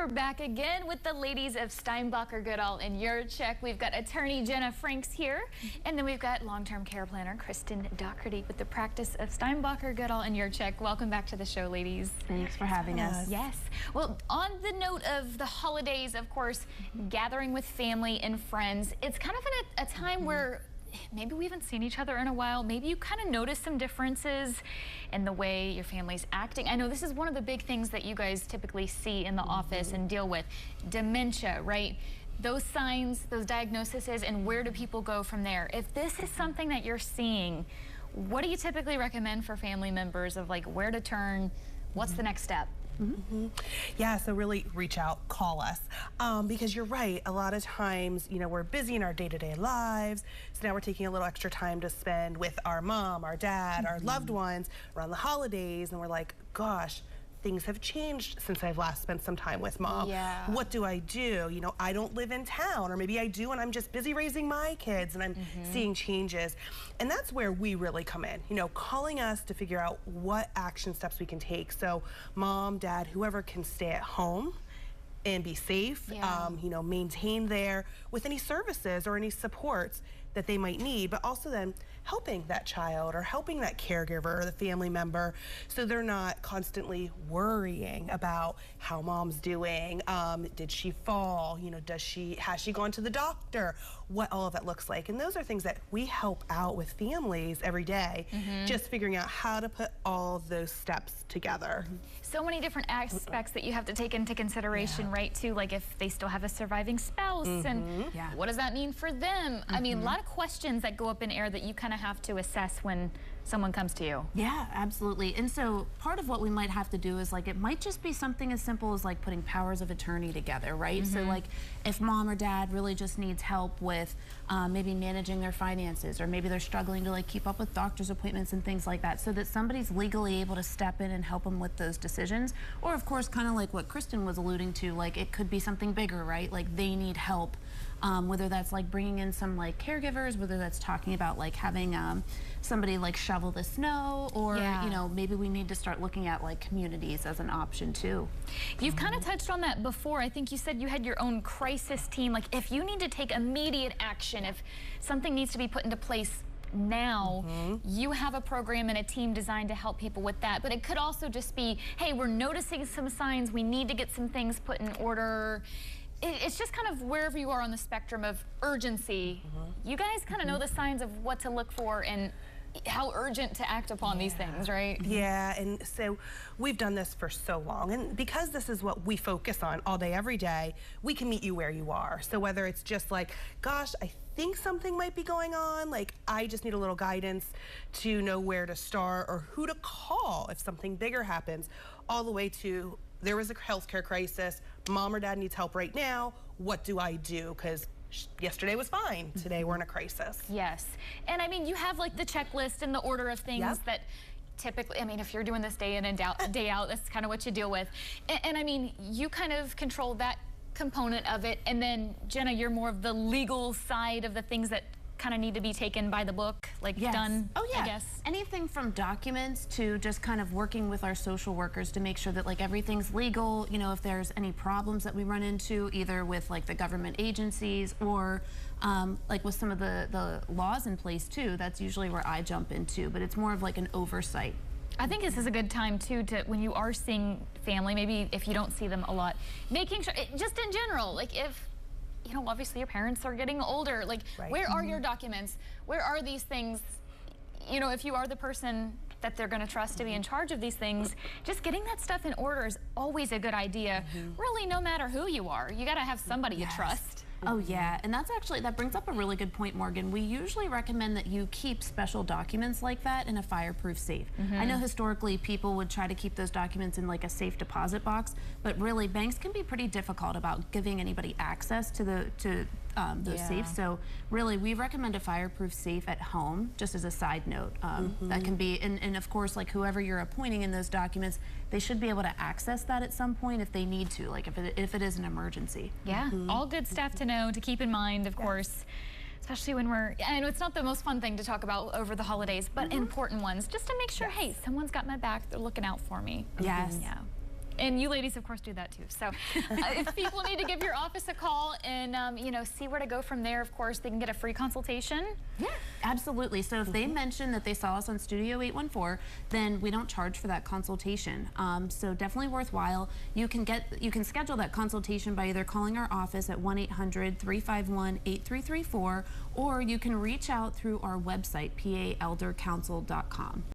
We're back again with the ladies of Steinbacher, Goodall, and Yurchak. We've got attorney Jenna Franks here, and then we've got long-term care planner Kristen Doherty with the practice of Steinbacher, Goodall, and Yurchak. Welcome back to the show, ladies. Thanks for having us. Yes. Well, on the note of the holidays, of course, gathering with family and friends, it's kind of a time where maybe we haven't seen each other in a while. Maybe you kind of notice some differences in the way your family's acting. I know this is one of the big things that you guys typically see in the office and deal with. Dementia, right? Those signs, those diagnoses, and where do people go from there? If this is something that you're seeing, what do you typically recommend for family members of like where to turn? What's the next step? Yeah, so really reach out, call us, because you're right. A lot of times, you know, we're busy in our day-to-day lives, so now we're taking a little extra time to spend with our mom, our dad, our loved ones around the holidays, and we're like, gosh, things have changed since I've last spent some time with mom. Yeah. What do I do? You know, I don't live in town, or maybe I do and I'm just busy raising my kids and I'm seeing changes. And that's where we really come in, you know, calling us to figure out what action steps we can take. So mom, dad, whoever can stay at home and be safe, you know, maintain there with any services or any supports that they might need, but also then helping that child or helping that caregiver or the family member so they're not constantly worrying about how mom's doing. Did she fall? You know, has she gone to the doctor? What all of that looks like. And those are things that we help out with families every day, just figuring out how to put all of those steps together. So many different aspects that you have to take into consideration, right, too, like if they still have a surviving spouse and what does that mean for them? I mean, a lot of questions that go up in air that you kind of have to assess when someone comes to you. Yeah, absolutely. And so part of what we might have to do is like, it might just be something as simple as like putting powers of attorney together, right? So like if mom or dad really just needs help with maybe managing their finances, or maybe they're struggling to like keep up with doctor's appointments and things like that, so that somebody's legally able to step in and help them with those decisions. Or of course, kind of like what Kristen was alluding to, like it could be something bigger, right? Like they need help, whether that's like bringing in some like caregivers, whether that's talking about like having somebody like shovel the snow, or you know, maybe we need to start looking at like communities as an option too. You've kind of touched on that before. I think you said you had your own crisis team. Like if you need to take immediate action, if something needs to be put into place now, you have a program and a team designed to help people with that. But it could also just be, hey, we're noticing some signs, we need to get some things put in order. It's just kind of wherever you are on the spectrum of urgency. You guys kind of know the signs of what to look for and how urgent to act upon these things, right? Yeah, and so we've done this for so long, and because this is what we focus on all day, every day, we can meet you where you are. So whether it's just like, gosh, I think something might be going on, like I just need a little guidance to know where to start or who to call if something bigger happens, all the way to there was a healthcare crisis, mom or dad needs help right now, what do I do? Because yesterday was fine, today we're in a crisis. Yes, and I mean, you have like the checklist and the order of things that typically, I mean, if you're doing this day in and day out, that's kind of what you deal with. And I mean, you kind of control that component of it, and then Jenna, you're more of the legal side of the things that kind of need to be taken by the book, like done, I guess. Anything from documents to just kind of working with our social workers to make sure that like everything's legal, you know, if there's any problems that we run into, either with like the government agencies or like with some of the laws in place too, that's usually where I jump into, but it's more of like an oversight. I think this is a good time too to, when you are seeing family, maybe if you don't see them a lot, making sure, just in general, like if, you know, obviously your parents are getting older, like where are your documents? Where are these things? You know, if you are the person that they're gonna trust to be in charge of these things, just getting that stuff in order is always a good idea. Really, no matter who you are, you gotta have somebody you trust. Oh yeah, and that's actually, that brings up a really good point, Morgan. We usually recommend that you keep special documents like that in a fireproof safe. I know historically people would try to keep those documents in like a safe deposit box, but really banks can be pretty difficult about giving anybody access to those safes. So really, we recommend a fireproof safe at home, just as a side note. That can be, and of course, like whoever you're appointing in those documents, they should be able to access that at some point if they need to, like if it is an emergency. Yeah, all good stuff to know, to keep in mind, of course, especially when we're, I know it's not the most fun thing to talk about over the holidays, but important ones, just to make sure, hey, someone's got my back, they're looking out for me. Yes. Yeah. And you ladies, of course, do that too. So if people need to give your office a call and, you know, see where to go from there, of course, they can get a free consultation. Yeah, absolutely. So if they mention that they saw us on Studio 814, then we don't charge for that consultation. So definitely worthwhile. You can schedule that consultation by either calling our office at 1-800-351-8334, or you can reach out through our website, paeldercouncil.com.